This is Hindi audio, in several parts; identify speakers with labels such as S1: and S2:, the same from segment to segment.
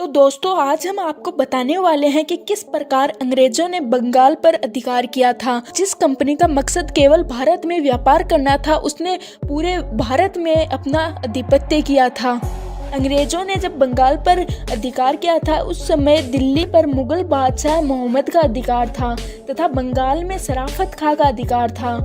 S1: तो दोस्तों आज हम आपको बताने वाले हैं कि किस प्रकार अंग्रेजों ने बंगाल पर अधिकार किया था। जिस कंपनी का मकसद केवल भारत में व्यापार करना था, उसने पूरे भारत में अपना आधिपत्य किया था। अंग्रेजों ने जब बंगाल पर अधिकार किया था, उस समय दिल्ली पर मुगल बादशाह मोहम्मद का अधिकार था तथा बंगाल में शराफत खां का अधिकार था।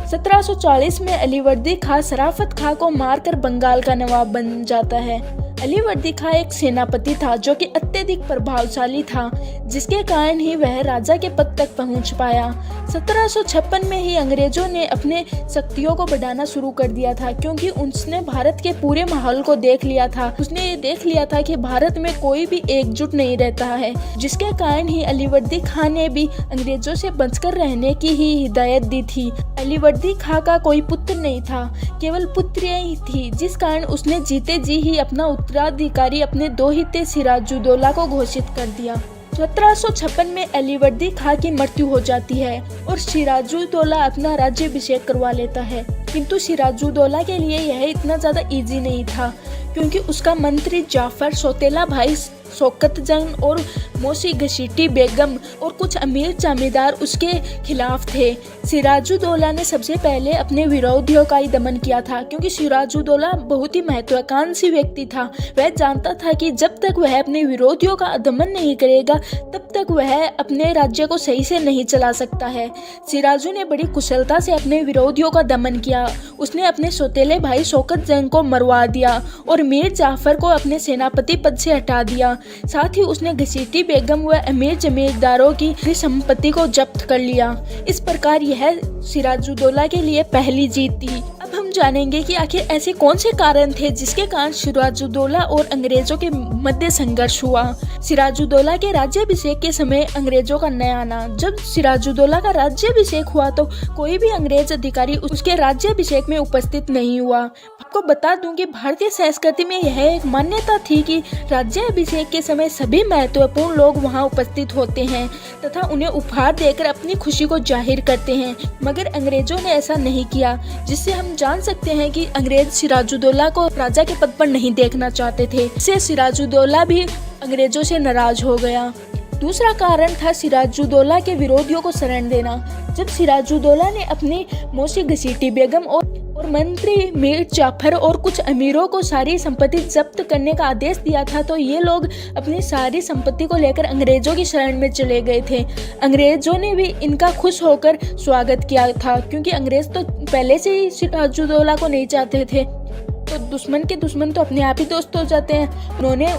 S1: 1740 में अलीवर्दी खां शराफत खां को मारकर बंगाल का नवाब बन जाता है। अलीवर्दी खां एक सेनापति था जो कि अत्यधिक प्रभावशाली था, जिसके कारण ही वह राजा के पद तक पहुंच पाया। 1756 में ही अंग्रेजों ने अपने शक्तियों को बढ़ाना शुरू कर दिया था, क्योंकि उसने भारत के पूरे माहौल को देख लिया था। उसने ये देख लिया था कि भारत में कोई भी एकजुट नहीं रहता है, जिसके कारण ही अलीवर्दी खां ने भी अंग्रेजों से बचकर रहने की ही हिदायत दी थी। अलीवर्दी खां का कोई पुत्र नहीं था, केवल पुत्रियां ही थी, जिस कारण उसने जीते जी ही अपना उत्तराधिकारी अपने दोहिते सिराजुद्दौला को घोषित कर दिया। 1756 में अलीवर्दी खां की मृत्यु हो जाती है और सिराजुद्दौला अपना राज्याभिषेक करवा लेता है। किंतु सिराजुद्दौला के लिए यह इतना ज्यादा इजी नहीं था, क्योंकि उसका मंत्री जाफर, सौतेला भाई शौकत जंग और मौसी घसीटी बेगम और कुछ अमीर जमींदार उसके खिलाफ थे। सिराजुद्दौला ने सबसे पहले अपने विरोधियों का ही दमन किया था, क्योंकि सिराजुद्दौला बहुत ही महत्वाकांक्षी व्यक्ति था। वह जानता था कि जब तक वह अपने विरोधियों का दमन नहीं करेगा, तब तक वह अपने राज्य को सही से नहीं चला सकता है। सिराजू ने बड़ी कुशलता से अपने विरोधियों का दमन किया। उसने अपने सौतेले भाई शौकत जंग को मरवा दिया और मीर जाफर को अपने सेनापति पद से हटा दिया। साथ ही उसने घसीटी बेगम व अमीर जमींदारों की संपत्ति को जब्त कर लिया। इस प्रकार यह सिराजुद्दौला के लिए पहली जीत थी। अब हम जानेंगे कि आखिर ऐसे कौन से कारण थे जिसके कारण सिराजुद्दौला और अंग्रेजों के मध्य संघर्ष हुआ। सिराजुद्दौला के राज्याभिषेक के समय अंग्रेजों का नया आना। जब सिराजुद्दौला का राज्याभिषेक हुआ तो कोई भी अंग्रेज अधिकारी उसके राज्याभिषेक में उपस्थित नहीं हुआ। आपको बता दूं कि भारतीय संस्कृति में यह एक मान्यता थी कि राज्याभिषेक के समय सभी महत्वपूर्ण लोग वहां उपस्थित होते हैं तथा उन्हें उपहार देकर अपनी खुशी को जाहिर करते हैं, मगर अंग्रेजों ने ऐसा नहीं किया, जिससे हम जान सकते हैं कि अंग्रेज सिराजुद्दौला को राजा के पद पर नहीं देखना चाहते थे। इससे सिराजुद्दौला भी अंग्रेजों से नाराज हो गया। दूसरा कारण था सिराजुद्दौला के विरोधियों को शरण देना। जब सिराजुद्दौला ने अपनी मौसी घसीटी बेगम और मंत्री मीर जाफर और कुछ अमीरों को सारी संपत्ति जब्त करने का आदेश दिया था, तो ये लोग अपनी सारी संपत्ति को लेकर अंग्रेजों की शरण में चले गए थे। अंग्रेजों ने भी इनका खुश होकर स्वागत किया था, क्योंकि अंग्रेज तो पहले से ही सिराजुद्दौला को नहीं चाहते थे। तो दुश्मन के दुश्मन तो अपने आप ही दोस्त हो जाते हैं। उन्होंने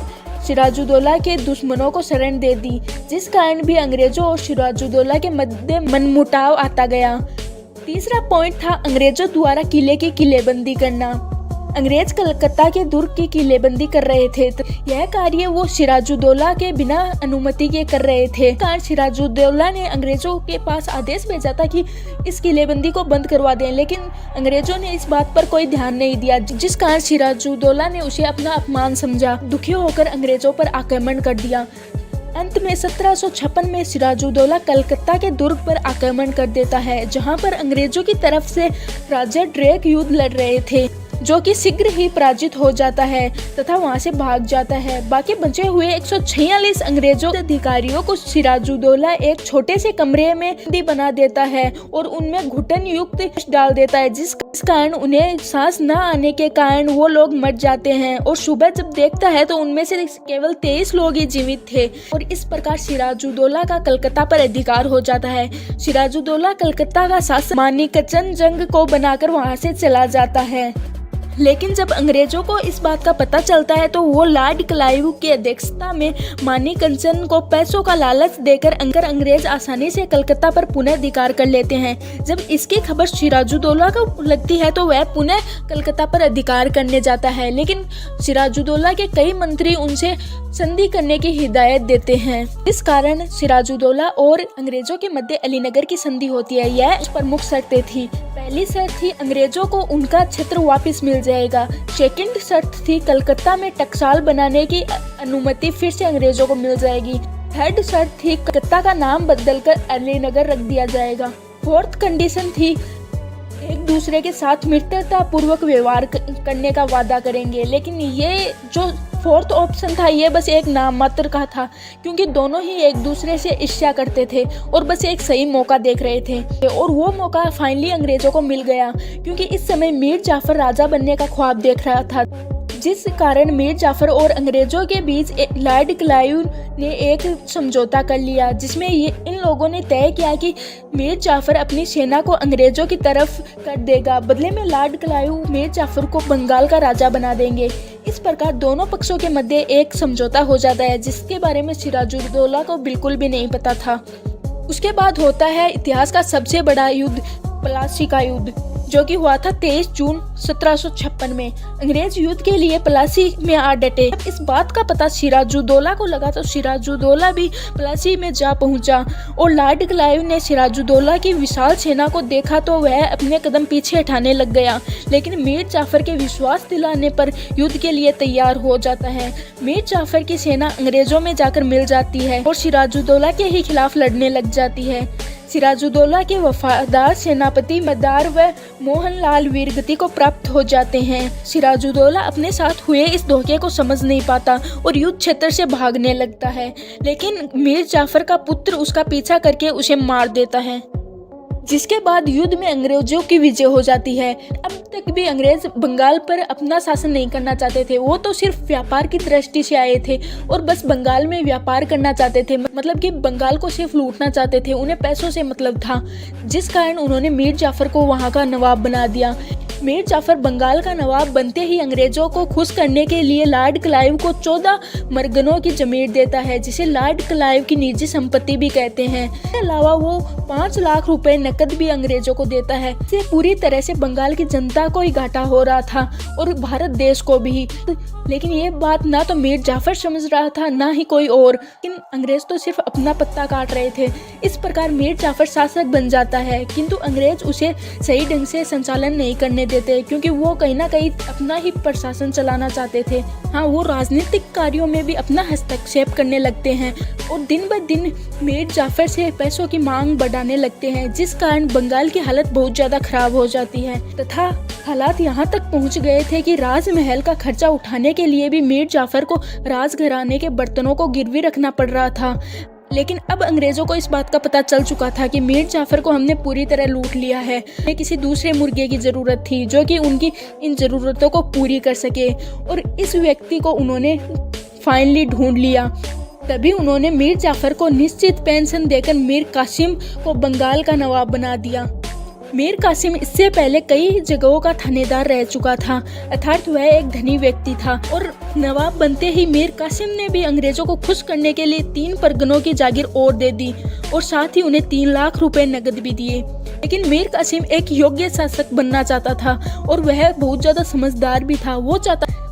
S1: सिराजुद्दौला के दुश्मनों को शरण दे दी, जिस कारण भी अंग्रेजों और सिराजुद्दौला के मध्य मनमुटाव आता गया। तीसरा पॉइंट था अंग्रेजों द्वारा किले की किलेबंदी करना। अंग्रेज कलकत्ता के दुर्ग की किलेबंदी कर रहे थे, तो यह कार्य वो सिराजुद्दौला के बिना अनुमति के कर रहे थे। कारण सिराजुद्दौला ने अंग्रेजों के पास आदेश भेजा था कि इस किलेबंदी को बंद करवा दें, लेकिन अंग्रेजों ने इस बात पर कोई ध्यान नहीं दिया, जिस कारण सिराजुद्दौला ने उसे अपना अपमान समझा। दुखी होकर अंग्रेजों पर आक्रमण कर दिया। अंत में 1756 में सिराजुद्दौला कलकत्ता के दुर्ग पर आक्रमण कर देता है, जहां पर अंग्रेजों की तरफ से राजा ड्रेक युद्ध लड़ रहे थे, जो कि शीघ्र ही पराजित हो जाता है तथा वहां से भाग जाता है। बाकी बचे हुए 146 अंग्रेजों अधिकारियों को सिराजुद्दौला एक छोटे से कमरे में बंदी बना देता है और उनमें घुटन युक्त डाल देता है, जिस कारण उन्हें सांस न आने के कारण वो लोग मर जाते हैं। और सुबह जब देखता है तो उनमें से केवल 23 लोग ही जीवित थे। और इस प्रकार सिराजुद्दौला का कलकत्ता पर अधिकार हो जाता है। सिराजुद्दौला कलकत्ता का शासक मानिकचंद जंग को बनाकर वहां से चला जाता है। लेकिन जब अंग्रेजों को इस बात का पता चलता है, तो वो लॉर्ड क्लाइव की अध्यक्षता में मानिकचंद को पैसों का लालच देकर अंग्रेज आसानी से कलकत्ता पर पुनः अधिकार कर लेते हैं। जब इसकी खबर सिराजुद्दौला को लगती है, तो वह पुनः कलकत्ता पर अधिकार करने जाता है, लेकिन सिराजुद्दौला के कई मंत्री उनसे संधि करने की हिदायत देते हैं। इस कारण सिराजुद्दौला और अंग्रेजों के मध्य अलीनगर की संधि होती है। यह उस प्रमुख शर्तें थी। पहली शर्त थी अंग्रेजों को उनका क्षेत्र वापस मिल जाएगा। सेकंड शर्त थी कलकत्ता में टकसाल बनाने की अनुमति फिर से अंग्रेजों को मिल जाएगी। थर्ड शर्त थी कलकत्ता का नाम बदलकर अलीनगर रख दिया जाएगा। फोर्थ कंडीशन थी एक दूसरे के साथ मित्रता पूर्वक व्यवहार करने का वादा करेंगे। लेकिन ये जो फोर्थ ऑप्शन था ये बस एक नाम मात्र का था, क्योंकि दोनों ही एक दूसरे से ईर्ष्या करते थे और बस एक सही मौका देख रहे थे। और वो मौका फाइनली अंग्रेजों को मिल गया, क्योंकि इस समय मीर जाफर राजा बनने का ख्वाब देख रहा था, जिस कारण मीर जाफर और अंग्रेजों के बीच लॉर्ड क्लाइव ने एक समझौता कर लिया, जिसमें इन लोगों ने तय किया कि मीर जाफर अपनी सेना को अंग्रेजों की तरफ कर देगा। बदले में लॉर्ड क्लाइव मीर जाफर को बंगाल का राजा बना देंगे। इस प्रकार दोनों पक्षों के मध्य एक समझौता हो जाता है, जिसके बारे में सिराजुद्दौला को बिल्कुल भी नहीं पता था। उसके बाद होता है इतिहास का सबसे बड़ा युद्ध, प्लासी का युद्ध, जो कि हुआ था 23 जून 1756 में। अंग्रेज युद्ध के लिए प्लासी में आ डटे। अब इस बात का पता सिराजुद्दौला को लगा तो सिराजुद्दौला भी प्लासी में जा पहुंचा और लॉर्ड क्लाइव ने सिराजुद्दौला की विशाल सेना को देखा तो वह अपने कदम पीछे हटाने लग गया, लेकिन मीर जाफर के विश्वास दिलाने पर युद्ध के लिए तैयार हो जाता है। मीर जाफर की सेना अंग्रेजों में जाकर मिल जाती है और सिराजुद्दौला के ही खिलाफ लड़ने लग जाती है। सिराजुद्दौला के वफादार सेनापति मदार व मोहनलाल वीरगति को प्राप्त हो जाते हैं। सिराजुद्दौला अपने साथ हुए इस धोखे को समझ नहीं पाता और युद्ध क्षेत्र से भागने लगता है, लेकिन मीर जाफर का पुत्र उसका पीछा करके उसे मार देता है, जिसके बाद युद्ध में अंग्रेजों की विजय हो जाती है। अब तक भी अंग्रेज बंगाल पर अपना शासन नहीं करना चाहते थे, वो तो सिर्फ व्यापार की दृष्टि से आए थे और बस बंगाल में व्यापार करना चाहते थे, मतलब कि बंगाल को सिर्फ लूटना चाहते थे, उन्हें पैसों से मतलब था, जिस कारण उन्होंने मीर जाफर को वहाँ का नवाब बना दिया। मीर जाफर बंगाल का नवाब बनते ही अंग्रेजों को खुश करने के लिए लॉर्ड क्लाइव को 14 मरगनों की जमीन देता है, जिसे लॉर्ड क्लाइव की निजी संपत्ति भी कहते हैं। इसके अलावा वो 5 लाख रुपए नकद भी अंग्रेजों को देता है। इससे पूरी तरह से बंगाल की जनता को ही घाटा हो रहा था और भारत देश को भी, लेकिन ये बात ना तो मीर जाफर समझ रहा था ना ही कोई और, लेकिन अंग्रेज तो सिर्फ अपना पत्ता काट रहे थे। इस प्रकार मीर जाफर शासक बन जाता है, किंतु अंग्रेज उसे सही ढंग से संचालन नहीं करने देते, क्योंकि वो कहीं ना कहीं अपना ही प्रशासन चलाना चाहते थे। हाँ, वो राजनीतिक कार्यों में भी अपना हस्तक्षेप करने लगते हैं और दिन ब दिन मीर जाफर से पैसों की मांग बढ़ाने लगते हैं, जिस कारण बंगाल की हालत बहुत ज्यादा खराब हो जाती है तथा हालात यहाँ तक पहुँच गए थे कि राजमहल का खर्चा उठाने के लिए भी मीर जाफर को राजघराने के बर्तनों को गिरवी रखना पड़ रहा था। लेकिन अब अंग्रेजों को इस बात का पता चल चुका था कि मीर जाफर को हमने पूरी तरह लूट लिया है। उन्हें किसी दूसरे मुर्गे की जरूरत थी जो कि उनकी इन जरूरतों को पूरी कर सके, और इस व्यक्ति को उन्होंने फाइनली ढूंढ लिया। तभी उन्होंने मीर जाफर को निश्चित पेंशन देकर मीर कासिम को बंगाल का नवाब बना दिया। मीर कासिम इससे पहले कई जगहों का थानेदार रह चुका था, अर्थात वह एक धनी व्यक्ति था, और नवाब बनते ही मीर कासिम ने भी अंग्रेजों को खुश करने के लिए 3 परगनों की जागीर और दे दी और साथ ही उन्हें 3 लाख रुपए नकद भी दिए। लेकिन मीर कासिम एक योग्य शासक बनना चाहता था और वह बहुत ज्यादा समझदार भी था।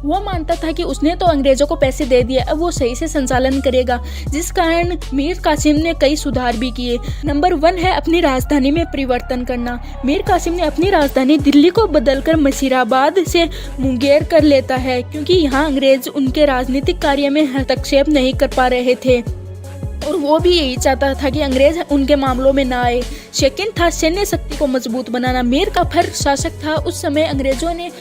S1: वो मानता था कि उसने तो अंग्रेजों को पैसे दे दिए, अब वो सही से संचालन करेगा, जिस कारण मीर कासिम ने कई सुधार भी किए। नंबर 1 है अपनी राजधानी में परिवर्तन करना। मीर कासिम ने अपनी राजधानी दिल्ली को बदलकर मसीराबाद से मुंगेर कर लेता है, क्योंकि यहाँ अंग्रेज उनके राजनीतिक कार्य में हस्तक्षेप नहीं कर पा रहे थे और वो भी यही चाहता था कि अंग्रेज उनके मामलों में ना आए। सेकंड था सैन्य शक्ति को मजबूत बनाना। मीर काफर शासक था, उस समय अंग्रेजों ने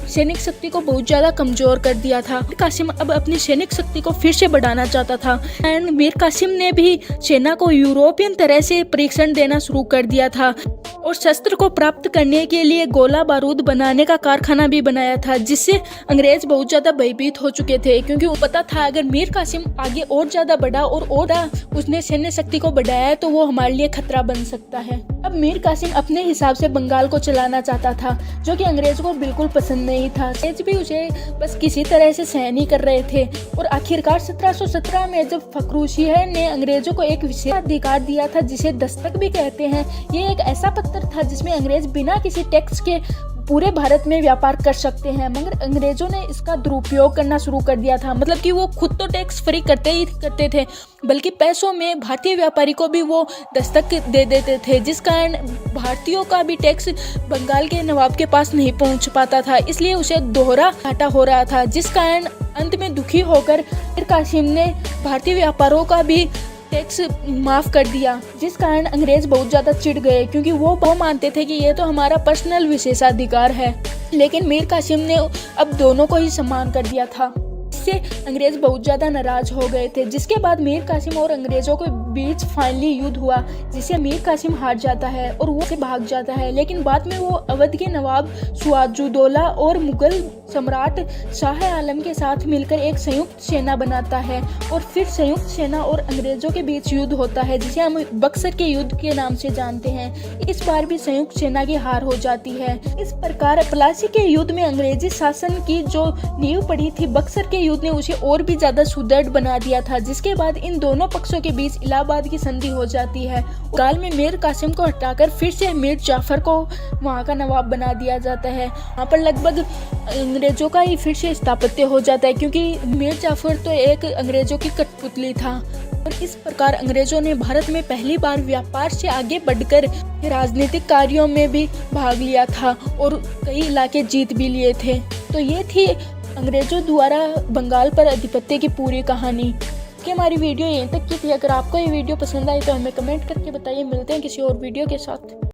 S1: सैनिक शक्ति को बहुत ज्यादा कमजोर कर दिया था। मीर कासिम अब अपनी सैनिक शक्ति को फिर से बढ़ाना चाहता था एंड मीर कासिम ने भी सेना को यूरोपियन तरह से परीक्षण देना शुरू कर दिया था और शस्त्र को प्राप्त करने के लिए गोला बारूद बनाने का कारखाना भी बनाया था, जिससे अंग्रेज बहुत ज्यादा भयभीत हो चुके थे, क्योंकि वो पता था अगर मीर कासिम आगे और ज्यादा बढ़ा और उसने सैन्य शक्ति को बढ़ाया तो वो हमारे लिए खतरा बन सकता है। अब मीर कासिम अपने हिसाब से बंगाल को चलाना चाहता था, जो कि अंग्रेजों को बिल्कुल पसंद नहीं था। अंग्रेज भी उसे बस किसी तरह से सहन ही कर रहे थे और आखिरकार 1717 में जब फखरुशीह ने अंग्रेजों को एक विशेष अधिकार दिया था, जिसे दस्तक भी कहते हैं, ये एक ऐसा पत्र था जिसमें अंग्रेज बिना किसी टैक्स के पूरे भारत में व्यापार कर सकते हैं, मगर अंग्रेजों ने इसका दुरुपयोग करना शुरू कर दिया था। मतलब कि वो खुद तो टैक्स फ्री करते थे, बल्कि पैसों में भारतीय व्यापारी को भी वो दस्तक दे देते थे, जिस कारण भारतीयों का भी टैक्स बंगाल के नवाब के पास नहीं पहुंच पाता था, इसलिए उसे दोहरा घाटा हो रहा था, जिस कारण अंत में दुखी होकर मीर कासिम ने भारतीय व्यापारों का भी टैक्स माफ कर दिया, जिस कारण अंग्रेज बहुत ज्यादा चिढ़ गए, क्योंकि वो मानते थे कि ये तो हमारा पर्सनल विशेषाधिकार है। लेकिन मीर कासिम ने अब दोनों को ही सम्मान कर दिया था। जिससे अंग्रेज बहुत ज़्यादा नाराज हो गए थे। जिसके बाद मीर कासिम और अंग्रेज़ों के बीच फाइनली युद्ध हुआ, जिसे मीर कासिम हार जाता है और वो से भाग जाता है। लेकिन बाद में वो अवध के नवाब सिराजुद्दौला और मुगल सम्राट शाह आलम के साथ मिलकर एक संयुक्त सेना बनाता है और फिर संयुक्त सेना और अंग्रेजों के बीच युद्ध होता है, जिसे हम बक्सर के युद्ध के नाम से जानते हैं। इस बार भी संयुक्त सेना की हार हो जाती है। इस प्रकार प्लासी के युद्ध में अंग्रेजी शासन की जो नींव पड़ी थी, बक्सर के युद्ध ने उसे और भी ज्यादा सुदृढ़ बना दिया था। जिसके बाद इन दोनों पक्षों के बीच इलाहाबाद की संधि हो जाती है। काल में मीर कासिम को हटाकर फिर से मीर जाफर को वहाँ का नवाब बना दिया जाता है। वहाँ पर लगभग अंग्रेजों का ही फिर से स्थापत्य हो जाता है, क्योंकि मीर जाफर तो एक अंग्रेजों की कठपुतली था। और इस प्रकार अंग्रेजों ने भारत में पहली बार व्यापार से आगे बढ़कर राजनीतिक कार्यों में भी भाग लिया था और कई इलाके जीत भी लिए थे। तो ये थी अंग्रेजों द्वारा बंगाल पर आधिपत्य की पूरी कहानी। कि हमारी वीडियो यहीं तक की थी। अगर आपको ये वीडियो पसंद आई तो हमें कमेंट करके बताइए। मिलते हैं किसी और वीडियो के साथ।